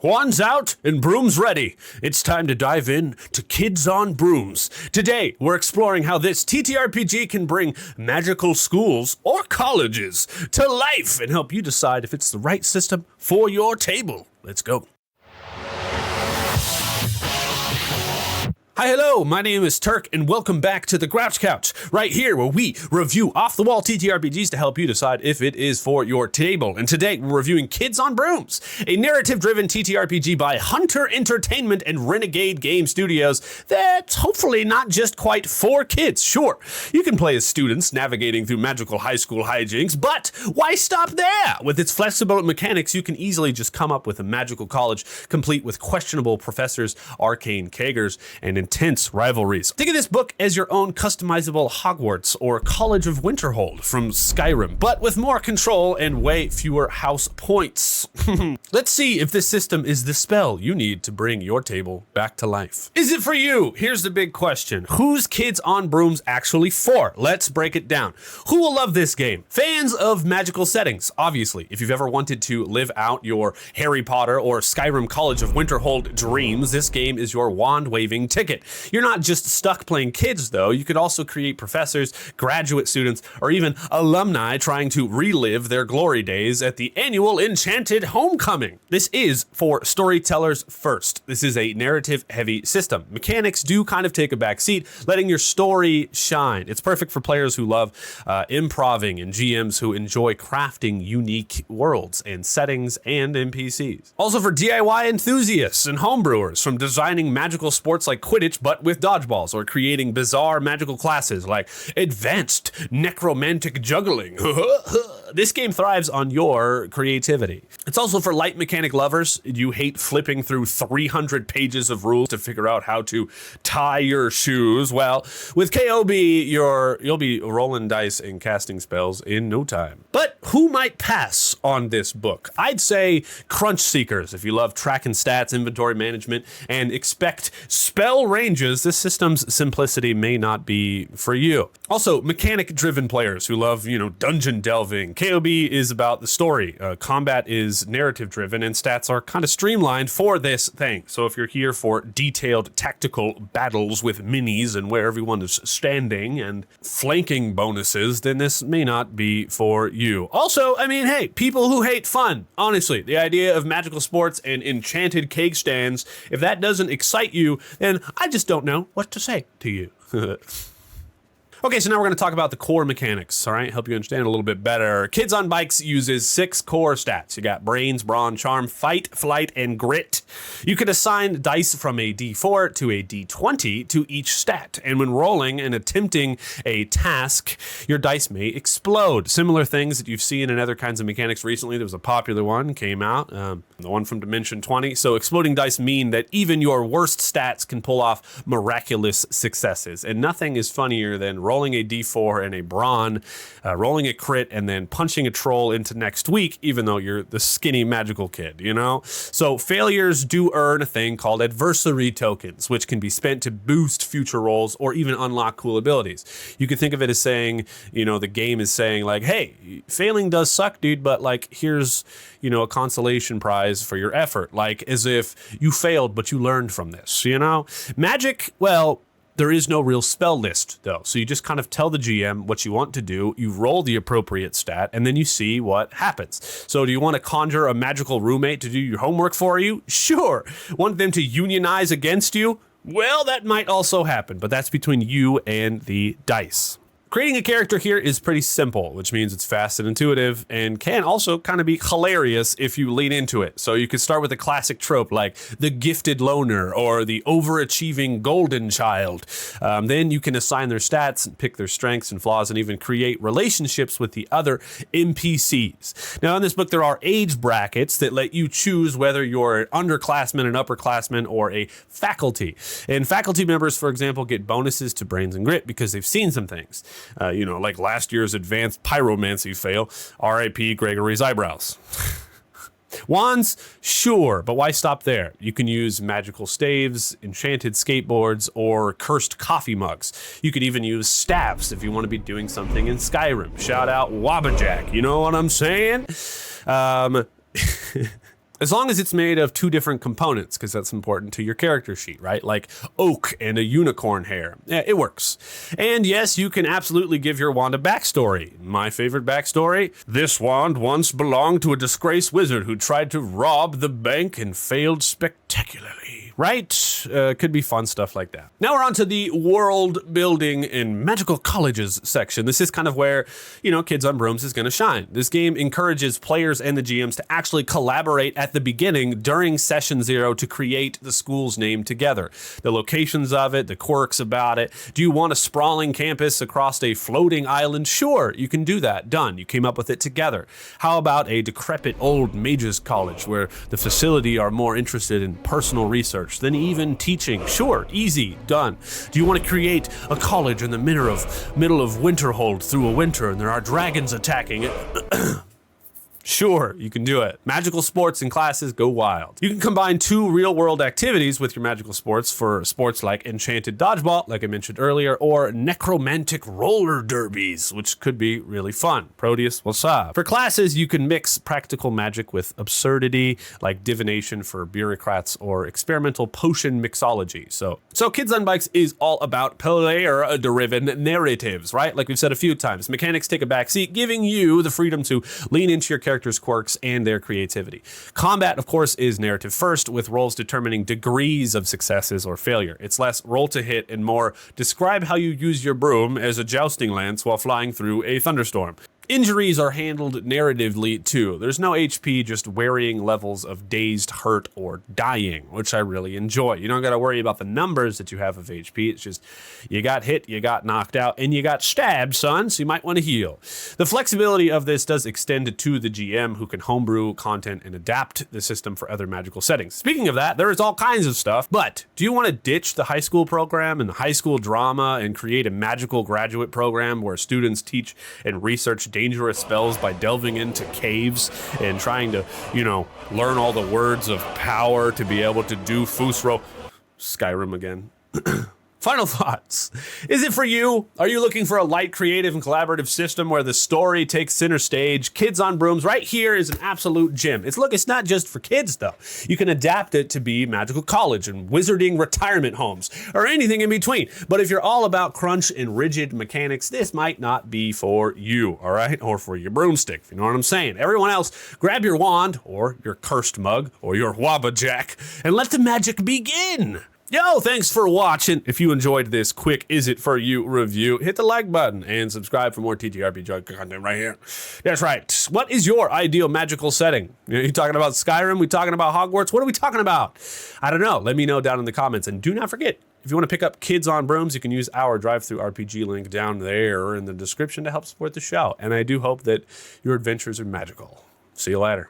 Juan's out and Brooms ready. It's time to dive in to Kids on Brooms. Today, we're exploring how this TTRPG can bring magical schools or colleges to life and help you decide if it's the right system for your table. Let's go. Hi, hello, my name is Turk, and welcome back to the Grouch Couch, right here where we review off-the-wall TTRPGs to help you decide if it is for your table. And today, we're reviewing Kids on Brooms, a narrative-driven TTRPG by Hunter Entertainment and Renegade Game Studios that's hopefully not just quite for kids. Sure, you can play as students navigating through magical high school hijinks, but why stop there? With its flexible mechanics, you can easily just come up with a magical college complete with questionable professors, arcane keggers, and intense rivalries. Think of this book as your own customizable Hogwarts or College of Winterhold from Skyrim, but with more control and way fewer house points. Let's see if this system is the spell you need to bring your table back to life. Is it for you? Here's the big question. Who's Kids on Brooms actually for? Let's break it down. Who will love this game? Fans of magical settings, obviously. If you've ever wanted to live out your Harry Potter or Skyrim College of Winterhold dreams, this game is your wand-waving ticket. You're not just stuck playing kids, though. You could also create professors, graduate students, or even alumni trying to relive their glory days at the annual Enchanted Homecoming. This is for storytellers first. This is a narrative-heavy system. Mechanics do kind of take a back seat, letting your story shine. It's perfect for players who love improving and GMs who enjoy crafting unique worlds and settings and NPCs. Also for DIY enthusiasts and homebrewers, from designing magical sports like Quidditch but with dodgeballs, or creating bizarre magical classes like advanced necromantic juggling. This game thrives on your creativity. It's also for light mechanic lovers. You hate flipping through 300 pages of rules to figure out how to tie your shoes. Well, with KOB, you'll be rolling dice and casting spells in no time. But who might pass on this book? I'd say crunch seekers. If you love tracking stats, inventory management, and expect spell ranges, this system's simplicity may not be for you. Also, mechanic-driven players who love, dungeon delving. KOB is about the story. Combat is narrative-driven, and stats are kind of streamlined for this thing. So if you're here for detailed tactical battles with minis and where everyone is standing and flanking bonuses, then this may not be for you. Also, hey, people who hate fun. Honestly, the idea of magical sports and enchanted cake stands, if that doesn't excite you, then I just don't know what to say to you. Okay, so now we're going to talk about the core mechanics, all right? Help you understand a little bit better. Kids on Bikes uses 6 core stats. You got brains, brawn, charm, fight, flight, and grit. You can assign dice from a D4 to a D20 to each stat, and when rolling and attempting a task, your dice may explode. Similar things that you've seen in other kinds of mechanics recently. There was a popular one, came out, the one from Dimension 20. So exploding dice mean that even your worst stats can pull off miraculous successes, and nothing is funnier than rolling a D4 and a brawn, rolling a crit, and then punching a troll into next week, even though you're the skinny magical kid, So failures do earn a thing called adversary tokens, which can be spent to boost future rolls or even unlock cool abilities. You could think of it as saying, the game is saying like, hey, failing does suck, dude, but like, here's, a consolation prize for your effort. Like as if you failed, but you learned from this, Magic, well, there is no real spell list, though, so you just kind of tell the GM what you want to do, you roll the appropriate stat, and then you see what happens. So do you want to conjure a magical roommate to do your homework for you? Sure. Want them to unionize against you? Well, that might also happen, but that's between you and the dice. Creating a character here is pretty simple, which means it's fast and intuitive and can also kind of be hilarious if you lean into it. So you could start with a classic trope like the gifted loner or the overachieving golden child. Then you can assign their stats and pick their strengths and flaws and even create relationships with the other NPCs. Now in this book, there are age brackets that let you choose whether you're an underclassman, an upperclassman, or a faculty. And faculty members, for example, get bonuses to brains and grit because they've seen some things. Like last year's advanced pyromancy fail, R.I.P. Gregory's eyebrows. Wands, sure, but why stop there? You can use magical staves, enchanted skateboards, or cursed coffee mugs. You could even use staffs if you want to be doing something in Skyrim. Shout out Wabbajack, you know what I'm saying? As long as it's made of 2 different components, because that's important to your character sheet, right? Like oak and a unicorn hair. Yeah, it works. And yes, you can absolutely give your wand a backstory. My favorite backstory? This wand once belonged to a disgraced wizard who tried to rob the bank and failed spectacularly. Right? Could be fun stuff like that. Now we're on to the world building and magical colleges section. This is kind of where, Kids on Brooms is going to shine. This game encourages players and the GMs to actually collaborate at the beginning during session 0 to create the school's name together. The locations of it, the quirks about it. Do you want a sprawling campus across a floating island? Sure, you can do that. Done. You came up with it together. How about a decrepit old mages college where the facility are more interested in personal research than even teaching? Sure, easy, done. Do you want to create a college in the middle of Winterhold through a winter and there are dragons attacking it? Sure, you can do it. Magical sports and classes go wild. You can combine 2 real-world activities with your magical sports for sports like Enchanted Dodgeball, like I mentioned earlier, or Necromantic Roller Derbies, which could be really fun. Proteus, what's up? For classes, you can mix practical magic with absurdity, like divination for bureaucrats or experimental potion mixology. So Kids on Bikes is all about player-driven narratives, right? Like we've said a few times. Mechanics take a backseat, giving you the freedom to lean into your character's quirks and their creativity. Combat, of course, is narrative first, with roles determining degrees of successes or failure. It's less roll to hit and more describe how you use your broom as a jousting lance while flying through a thunderstorm. Injuries are handled narratively too. There's no HP, just varying levels of dazed, hurt, or dying, which I really enjoy. You don't got to worry about the numbers that you have of HP. It's just you got hit, you got knocked out, and you got stabbed, son, so you might want to heal. The flexibility of this does extend to the GM, who can homebrew content and adapt the system for other magical settings. Speaking of that, there is all kinds of stuff, but do you want to ditch the high school program and the high school drama and create a magical graduate program where students teach and research dangerous spells by delving into caves and trying to, learn all the words of power to be able to do Fusro? Skyrim again. Final thoughts. Is it for you? Are you looking for a light, creative, and collaborative system where the story takes center stage? Kids on Brooms right here is an absolute gem. It's not just for kids, though. You can adapt it to be magical college and wizarding retirement homes or anything in between. But if you're all about crunch and rigid mechanics, this might not be for you, all right? Or for your broomstick, if you know what I'm saying. Everyone else, grab your wand or your cursed mug or your wabbajack and let the magic begin. Yo, thanks for watching. If you enjoyed this quick Is It For You review, hit the like button and subscribe for more TTRPG content right here. That's right. What is your ideal magical setting? Are you talking about Skyrim? We talking about Hogwarts? What are we talking about? I don't know. Let me know down in the comments. And do not forget, if you want to pick up Kids on Brooms, you can use our drive-through RPG link down there in the description to help support the show. And I do hope that your adventures are magical. See you later.